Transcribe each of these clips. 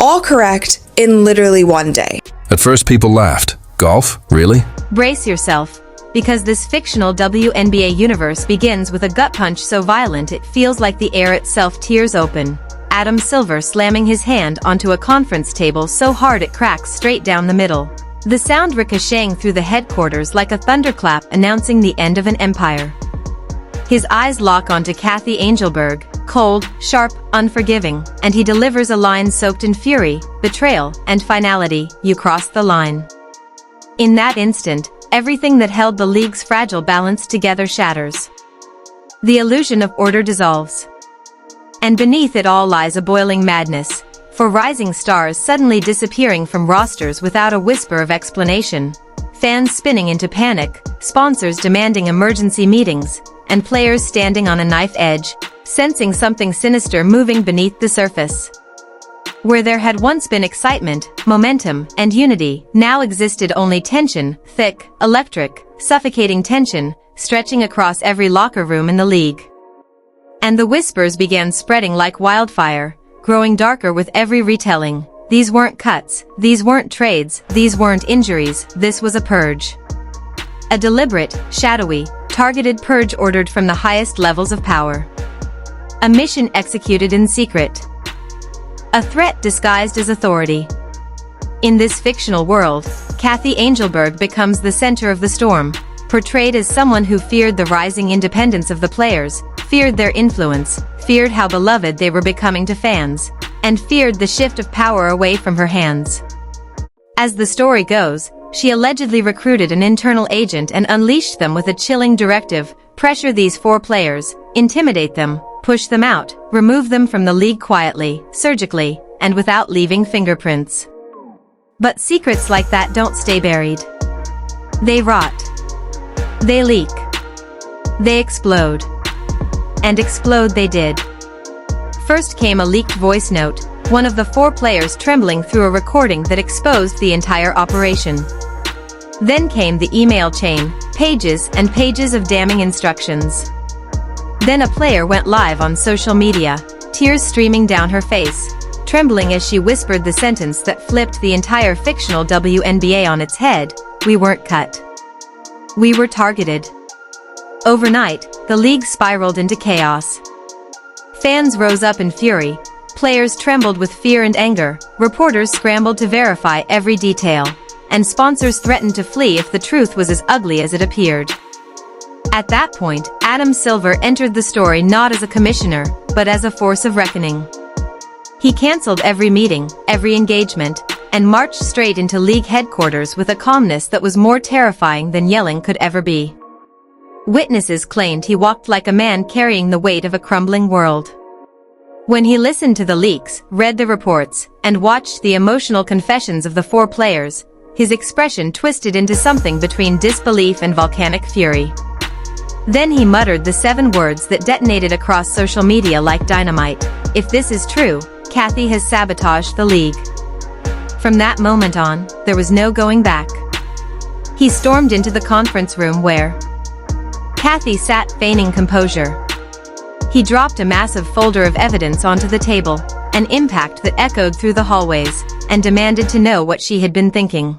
All correct in literally one day. At first people laughed. Golf? Really? Brace yourself, because this fictional WNBA universe begins with a gut punch so violent it feels like the air itself tears open. Adam Silver slamming his hand onto a conference table so hard it cracks straight down the middle. The sound ricocheting through the headquarters like a thunderclap announcing the end of an empire. His eyes lock onto Cathy Engelbert, cold, sharp, unforgiving, and he delivers a line soaked in fury, betrayal, and finality. You crossed the line. In that instant, everything that held the league's fragile balance together shatters. The illusion of order dissolves. And beneath it all lies a boiling madness, for rising stars suddenly disappearing from rosters without a whisper of explanation, fans spinning into panic, sponsors demanding emergency meetings, and players standing on a knife edge, sensing something sinister moving beneath the surface. Where there had once been excitement, momentum, and unity, now existed only tension, thick, electric, suffocating tension, stretching across every locker room in the league. And the whispers began spreading like wildfire, growing darker with every retelling. These weren't cuts, these weren't trades, these weren't injuries, this was a purge. A deliberate, shadowy, targeted purge ordered from the highest levels of power. A mission executed in secret. A threat disguised as authority. In this fictional world, Cathy Engelbert becomes the center of the storm, portrayed as someone who feared the rising independence of the players, feared their influence, feared how beloved they were becoming to fans, and feared the shift of power away from her hands. As the story goes, she allegedly recruited an internal agent and unleashed them with a chilling directive: pressure these 4 players, intimidate them, push them out, remove them from the league quietly, surgically, and without leaving fingerprints. But secrets like that don't stay buried. They rot. They leak. They explode. And explode they did. First came a leaked voice note, one of the 4 players trembling through a recording that exposed the entire operation. Then came the email chain, pages and pages of damning instructions. Then a player went live on social media, tears streaming down her face, trembling as she whispered the sentence that flipped the entire fictional WNBA on its head: we weren't cut. We were targeted. Overnight, the league spiraled into chaos. Fans rose up in fury, players trembled with fear and anger, reporters scrambled to verify every detail, and sponsors threatened to flee if the truth was as ugly as it appeared. At that point, Adam Silver entered the story not as a commissioner, but as a force of reckoning. He canceled every meeting, every engagement, and marched straight into league headquarters with a calmness that was more terrifying than yelling could ever be. Witnesses claimed he walked like a man carrying the weight of a crumbling world. When he listened to the leaks, read the reports, and watched the emotional confessions of the 4 players, his expression twisted into something between disbelief and volcanic fury. Then he muttered the 7 words that detonated across social media like dynamite: if this is true, Cathy has sabotaged the league. From that moment on, there was no going back. He stormed into the conference room where Cathy sat, feigning composure. He dropped a massive folder of evidence onto the table, an impact that echoed through the hallways, and demanded to know what she had been thinking.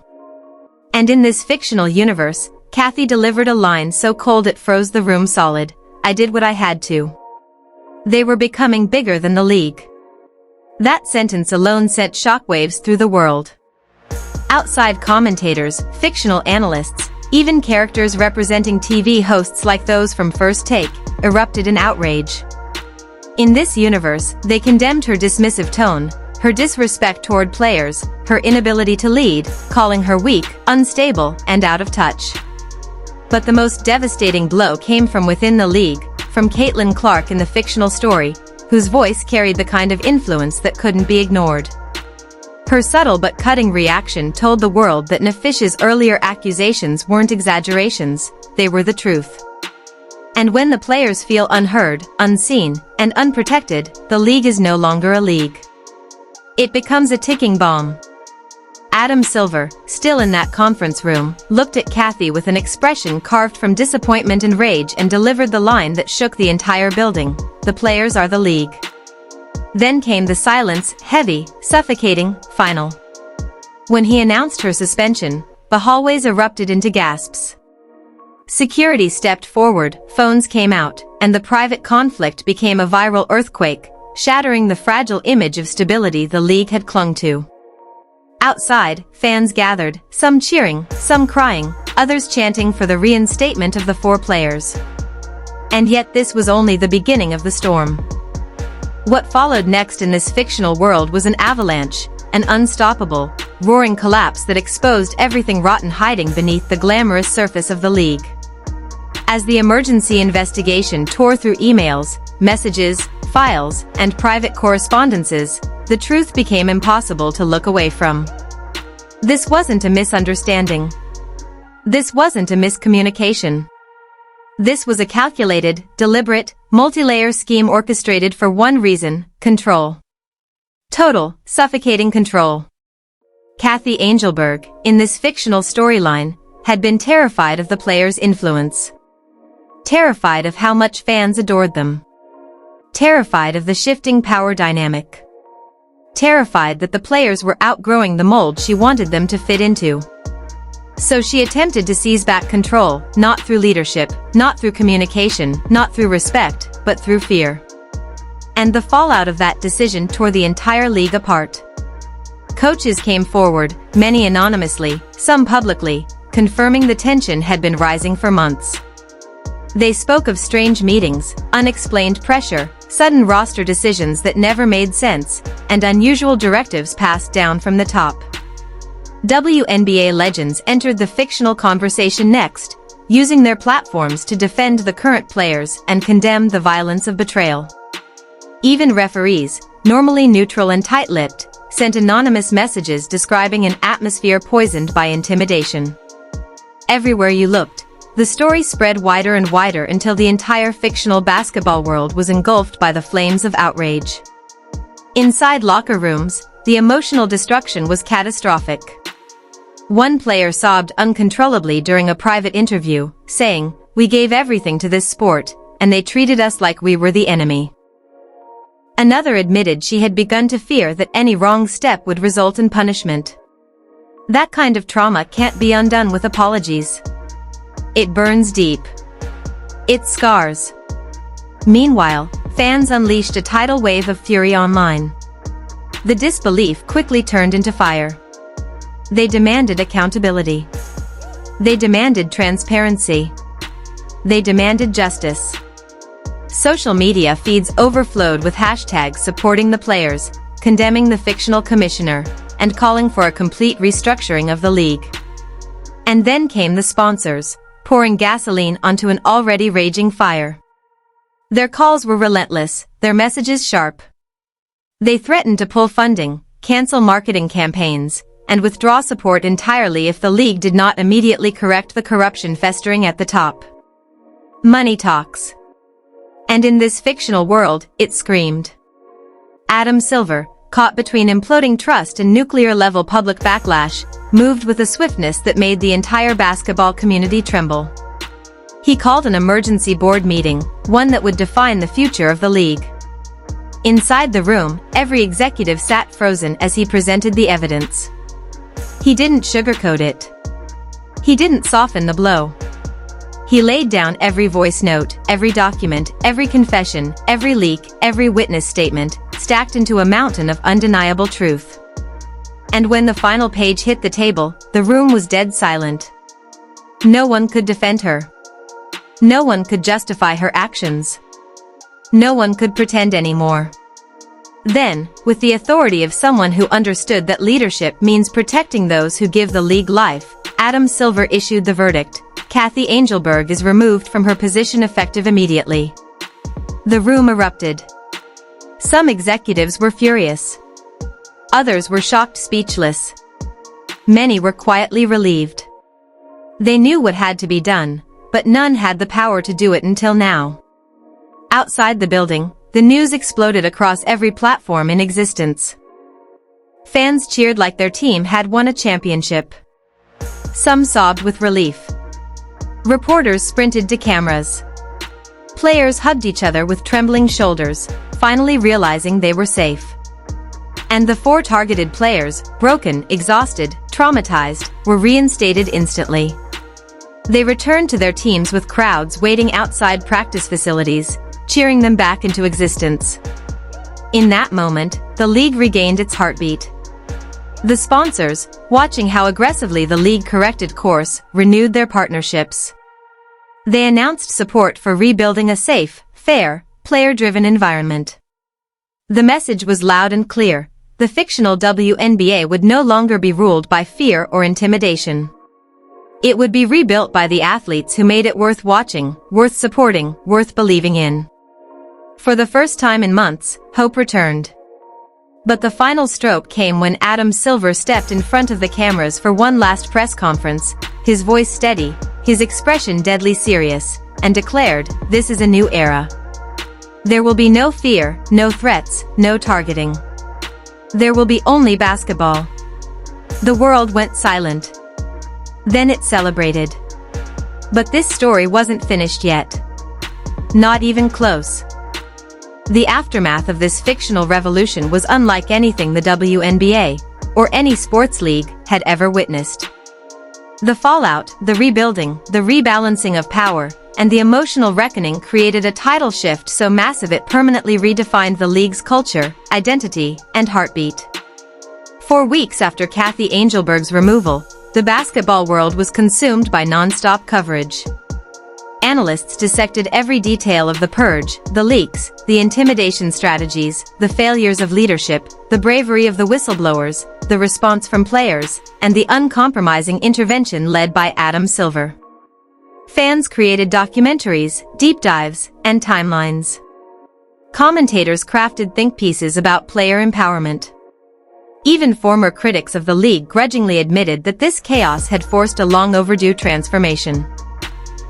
And in this fictional universe, Cathy delivered a line so cold it froze the room solid: I did what I had to. They were becoming bigger than the league. That sentence alone sent shockwaves through the world. Outside commentators, fictional analysts, even characters representing TV hosts like those from First Take, erupted in outrage. In this universe, they condemned her dismissive tone, her disrespect toward players, her inability to lead, calling her weak, unstable, and out of touch. But the most devastating blow came from within the league, from Caitlin Clark in the fictional story, whose voice carried the kind of influence that couldn't be ignored. Her subtle but cutting reaction told the world that Nefish's earlier accusations weren't exaggerations, they were the truth. And when the players feel unheard, unseen, and unprotected, the league is no longer a league. It becomes a ticking bomb. Adam Silver, still in that conference room, looked at Cathy with an expression carved from disappointment and rage and delivered the line that shook the entire building: the players are the league. Then came the silence, heavy, suffocating, final. When he announced her suspension, the hallways erupted into gasps. Security stepped forward, phones came out, and the private conflict became a viral earthquake, shattering the fragile image of stability the league had clung to. Outside, fans gathered, some cheering, some crying, others chanting for the reinstatement of the 4 players. And yet this was only the beginning of the storm. What followed next in this fictional world was an avalanche, an unstoppable, roaring collapse that exposed everything rotten hiding beneath the glamorous surface of the league. As the emergency investigation tore through emails, messages, files, and private correspondences, the truth became impossible to look away from. This wasn't a misunderstanding. This wasn't a miscommunication. This was a calculated, deliberate, multi-layer scheme orchestrated for one reason: control. Total, suffocating control. Cathy Engelbert, in this fictional storyline, had been terrified of the players' influence. Terrified of how much fans adored them. Terrified of the shifting power dynamic. Terrified that the players were outgrowing the mold she wanted them to fit into. So she attempted to seize back control, not through leadership, not through communication, not through respect, but through fear. And the fallout of that decision tore the entire league apart. Coaches came forward, many anonymously, some publicly, confirming the tension had been rising for months. They spoke of strange meetings, unexplained pressure, sudden roster decisions that never made sense, and unusual directives passed down from the top. WNBA legends entered the fictional conversation next, using their platforms to defend the current players and condemn the violence of betrayal. Even referees, normally neutral and tight-lipped, sent anonymous messages describing an atmosphere poisoned by intimidation. Everywhere you looked, the story spread wider and wider until the entire fictional basketball world was engulfed by the flames of outrage. Inside locker rooms, the emotional destruction was catastrophic. One player sobbed uncontrollably during a private interview, saying, "We gave everything to this sport, and they treated us like we were the enemy." Another admitted she had begun to fear that any wrong step would result in punishment. That kind of trauma can't be undone with apologies. It burns deep. It scars. Meanwhile, fans unleashed a tidal wave of fury online. The disbelief quickly turned into fire. They demanded accountability. They demanded transparency. They demanded justice. Social media feeds overflowed with hashtags supporting the players, condemning the fictional commissioner, and calling for a complete restructuring of the league. And then came the sponsors, pouring gasoline onto an already raging fire. Their calls were relentless, their messages sharp. They threatened to pull funding, cancel marketing campaigns, and withdraw support entirely if the league did not immediately correct the corruption festering at the top. Money talks. And in this fictional world, it screamed. Adam Silver, caught between imploding trust and nuclear-level public backlash, moved with a swiftness that made the entire basketball community tremble. He called an emergency board meeting, one that would define the future of the league. Inside the room, every executive sat frozen as he presented the evidence. He didn't sugarcoat it. He didn't soften the blow. He laid down every voice note, every document, every confession, every leak, every witness statement, stacked into a mountain of undeniable truth. And when the final page hit the table, the room was dead silent. No one could defend her. No one could justify her actions. No one could pretend anymore. Then, with the authority of someone who understood that leadership means protecting those who give the league life, Adam Silver issued the verdict: Cathy Engelbert is removed from her position effective immediately. The room erupted. Some executives were furious. Others were shocked, speechless. Many were quietly relieved. They knew what had to be done, but none had the power to do it until now. Outside the building, the news exploded across every platform in existence. Fans cheered like their team had won a championship. Some sobbed with relief. Reporters sprinted to cameras. Players hugged each other with trembling shoulders, finally realizing they were safe. And the 4 targeted players, broken, exhausted, traumatized, were reinstated instantly. They returned to their teams with crowds waiting outside practice facilities, cheering them back into existence. In that moment, the league regained its heartbeat. The sponsors, watching how aggressively the league corrected course, renewed their partnerships. They announced support for rebuilding a safe, fair, player-driven environment. The message was loud and clear: the fictional WNBA would no longer be ruled by fear or intimidation. It would be rebuilt by the athletes who made it worth watching, worth supporting, worth believing in. For the first time in months, hope returned. But the final stroke came when Adam Silver stepped in front of the cameras for one last press conference, his voice steady, his expression deadly serious, and declared, "This is a new era. There will be no fear, no threats, no targeting. There will be only basketball." The world went silent. Then it celebrated. But this story wasn't finished yet. Not even close. The aftermath of this fictional revolution was unlike anything the WNBA, or any sports league, had ever witnessed. The fallout, the rebuilding, the rebalancing of power, and the emotional reckoning created a tidal shift so massive it permanently redefined the league's culture, identity, and heartbeat. For weeks after Cathy Engelbert's removal, the basketball world was consumed by non-stop coverage. Analysts dissected every detail of the purge, the leaks, the intimidation strategies, the failures of leadership, the bravery of the whistleblowers, the response from players, and the uncompromising intervention led by Adam Silver. Fans created documentaries, deep dives, and timelines. Commentators crafted think pieces about player empowerment. Even former critics of the league grudgingly admitted that this chaos had forced a long-overdue transformation.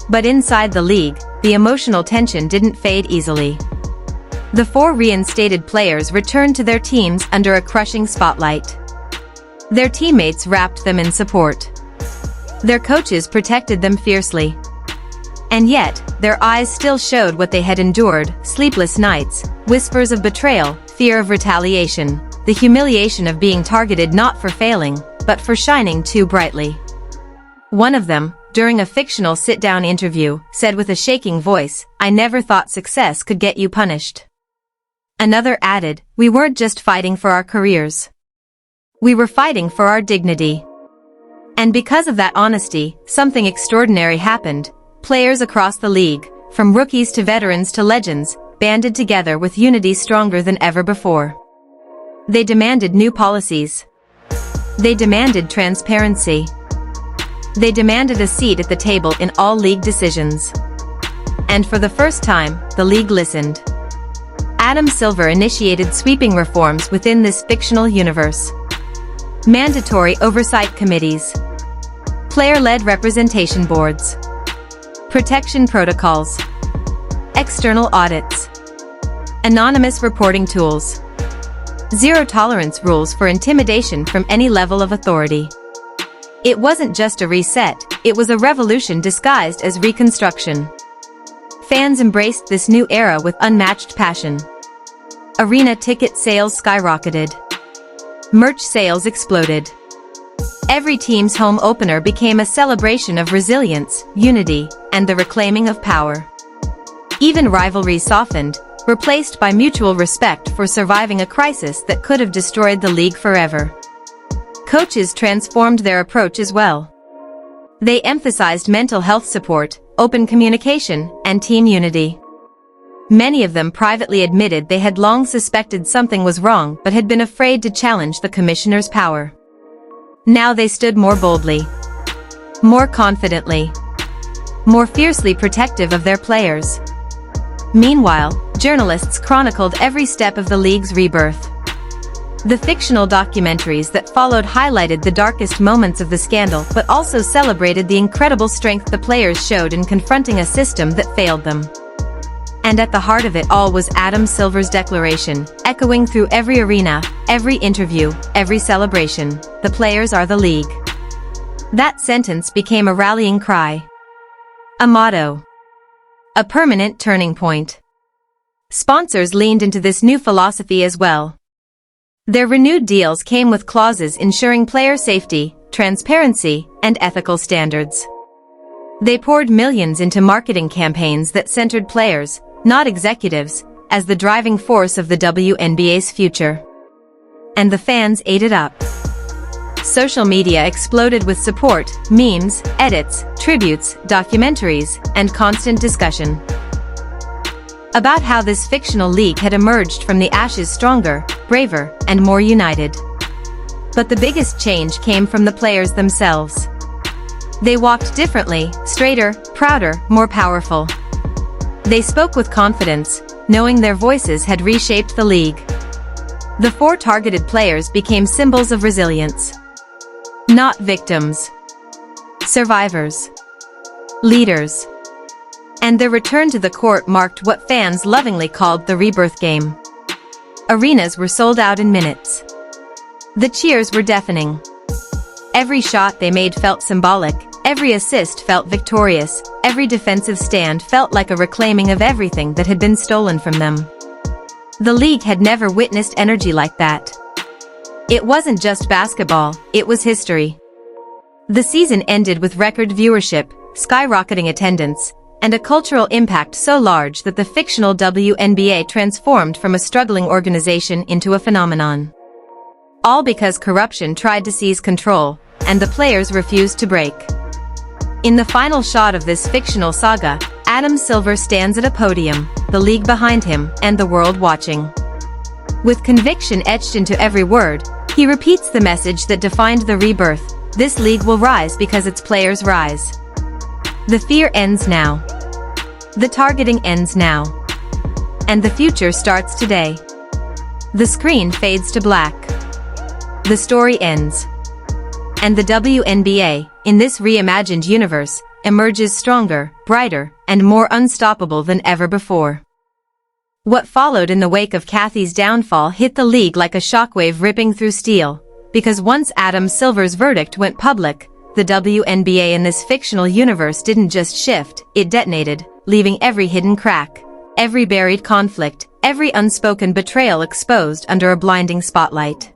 But inside the league, the emotional tension didn't fade easily. The 4 reinstated players returned to their teams under a crushing spotlight. Their teammates wrapped them in support. Their coaches protected them fiercely. And yet, their eyes still showed what they had endured: sleepless nights, whispers of betrayal, fear of retaliation, the humiliation of being targeted not for failing, but for shining too brightly. One of them, during a fictional sit-down interview, said with a shaking voice, "I never thought success could get you punished." Another added, "We weren't just fighting for our careers. We were fighting for our dignity." And because of that honesty, something extraordinary happened. Players across the league, from rookies to veterans to legends, banded together with unity stronger than ever before. They demanded new policies. They demanded transparency. They demanded a seat at the table in all league decisions. And for the first time, the league listened. Adam Silver initiated sweeping reforms within this fictional universe. Mandatory oversight committees. Player-led representation boards. Protection protocols. External audits. Anonymous reporting tools. Zero-tolerance rules for intimidation from any level of authority. It wasn't just a reset, it was a revolution disguised as reconstruction. Fans embraced this new era with unmatched passion. Arena ticket sales skyrocketed. Merch sales exploded. Every team's home opener became a celebration of resilience, unity, and the reclaiming of power. Even rivalries softened, replaced by mutual respect for surviving a crisis that could have destroyed the league forever. Coaches transformed their approach as well. They emphasized mental health support, open communication, and team unity. Many of them privately admitted they had long suspected something was wrong but had been afraid to challenge the commissioner's power. Now they stood more boldly, more confidently, more fiercely protective of their players. Meanwhile, journalists chronicled every step of the league's rebirth. The fictional documentaries that followed highlighted the darkest moments of the scandal but also celebrated the incredible strength the players showed in confronting a system that failed them. And at the heart of it all was Adam Silver's declaration, echoing through every arena, every interview, every celebration: "The players are the league." That sentence became a rallying cry. A motto. A permanent turning point. Sponsors leaned into this new philosophy as well. Their renewed deals came with clauses ensuring player safety, transparency, and ethical standards. They poured millions into marketing campaigns that centered players, not executives, as the driving force of the WNBA's future. And the fans ate it up. Social media exploded with support, memes, edits, tributes, documentaries, and constant discussion about how this fictional league had emerged from the ashes stronger, braver, and more united. But the biggest change came from the players themselves. They walked differently, straighter, prouder, more powerful. They spoke with confidence, knowing their voices had reshaped the league. The 4 targeted players became symbols of resilience. Not victims. Survivors. Leaders. And their return to the court marked what fans lovingly called the rebirth game. Arenas were sold out in minutes. The cheers were deafening. Every shot they made felt symbolic, every assist felt victorious, every defensive stand felt like a reclaiming of everything that had been stolen from them. The league had never witnessed energy like that. It wasn't just basketball, it was history. The season ended with record viewership, skyrocketing attendance, and a cultural impact so large that the fictional WNBA transformed from a struggling organization into a phenomenon. All because corruption tried to seize control, and the players refused to break. In the final shot of this fictional saga, Adam Silver stands at a podium, the league behind him, and the world watching. With conviction etched into every word, he repeats the message that defined the rebirth: this league will rise because its players rise. The fear ends now. The targeting ends now. And the future starts today. The screen fades to black. The story ends. And the WNBA, in this reimagined universe, emerges stronger, brighter, and more unstoppable than ever before. What followed in the wake of Cathy's downfall hit the league like a shockwave ripping through steel, because once Adam Silver's verdict went public, the WNBA in this fictional universe didn't just shift, it detonated, leaving every hidden crack, every buried conflict, every unspoken betrayal exposed under a blinding spotlight.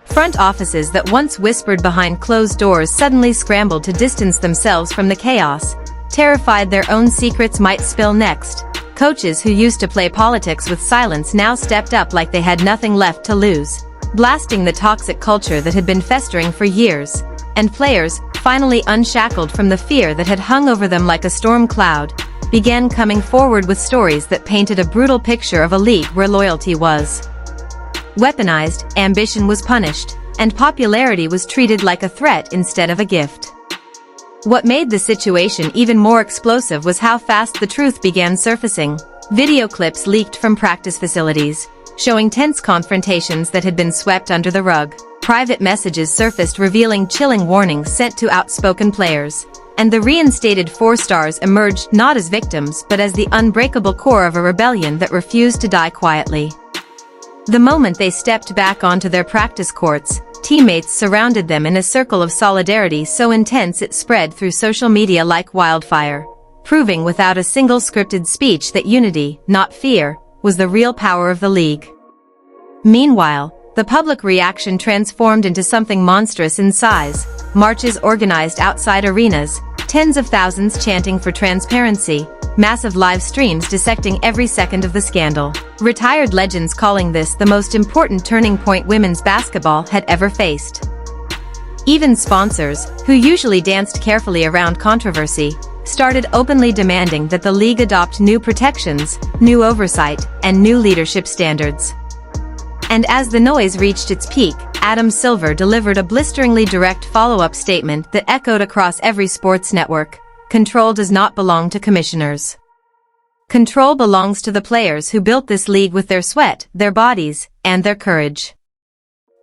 Front offices that once whispered behind closed doors suddenly scrambled to distance themselves from the chaos, terrified their own secrets might spill next. Coaches who used to play politics with silence now stepped up like they had nothing left to lose, blasting the toxic culture that had been festering for years. And players, finally unshackled from the fear that had hung over them like a storm cloud, began coming forward with stories that painted a brutal picture of a league where loyalty was weaponized, ambition was punished, and popularity was treated like a threat instead of a gift. What made the situation even more explosive was how fast the truth began surfacing. Video clips leaked from practice facilities, showing tense confrontations that had been swept under the rug. Private messages surfaced revealing chilling warnings sent to outspoken players. And the reinstated 4 stars emerged not as victims but as the unbreakable core of a rebellion that refused to die quietly. The moment they stepped back onto their practice courts, teammates surrounded them in a circle of solidarity so intense it spread through social media like wildfire, proving without a single scripted speech that unity, not fear, was the real power of the league. Meanwhile, the public reaction transformed into something monstrous in size. Marches organized outside arenas, tens of thousands chanting for transparency, massive live streams dissecting every second of the scandal. Retired legends calling this the most important turning point women's basketball had ever faced. Even sponsors, who usually danced carefully around controversy, started openly demanding that the league adopt new protections, new oversight, and new leadership standards. And as the noise reached its peak, Adam Silver delivered a blisteringly direct follow-up statement that echoed across every sports network: control does not belong to commissioners. Control belongs to the players who built this league with their sweat, their bodies, and their courage.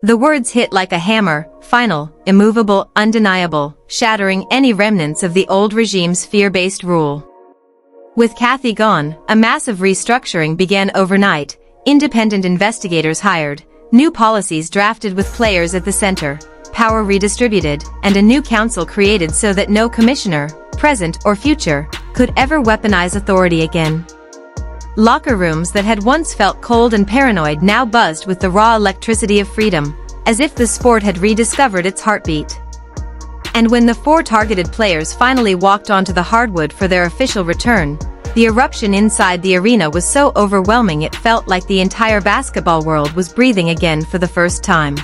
The words hit like a hammer, final, immovable, undeniable, shattering any remnants of the old regime's fear-based rule. With Cathy gone, a massive restructuring began overnight. Independent investigators hired, new policies drafted with players at the center, power redistributed, and a new council created so that no commissioner, present or future, could ever weaponize authority again. Locker rooms that had once felt cold and paranoid now buzzed with the raw electricity of freedom, as if the sport had rediscovered its heartbeat. And when the 4 targeted players finally walked onto the hardwood for their official return, the eruption inside the arena was so overwhelming it felt like the entire basketball world was breathing again for the first time.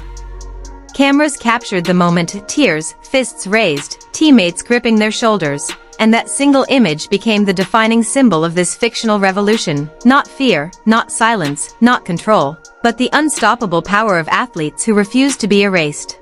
Cameras captured the moment, tears, fists raised, teammates gripping their shoulders, and that single image became the defining symbol of this fictional revolution. Not fear, not silence, not control, but the unstoppable power of athletes who refused to be erased.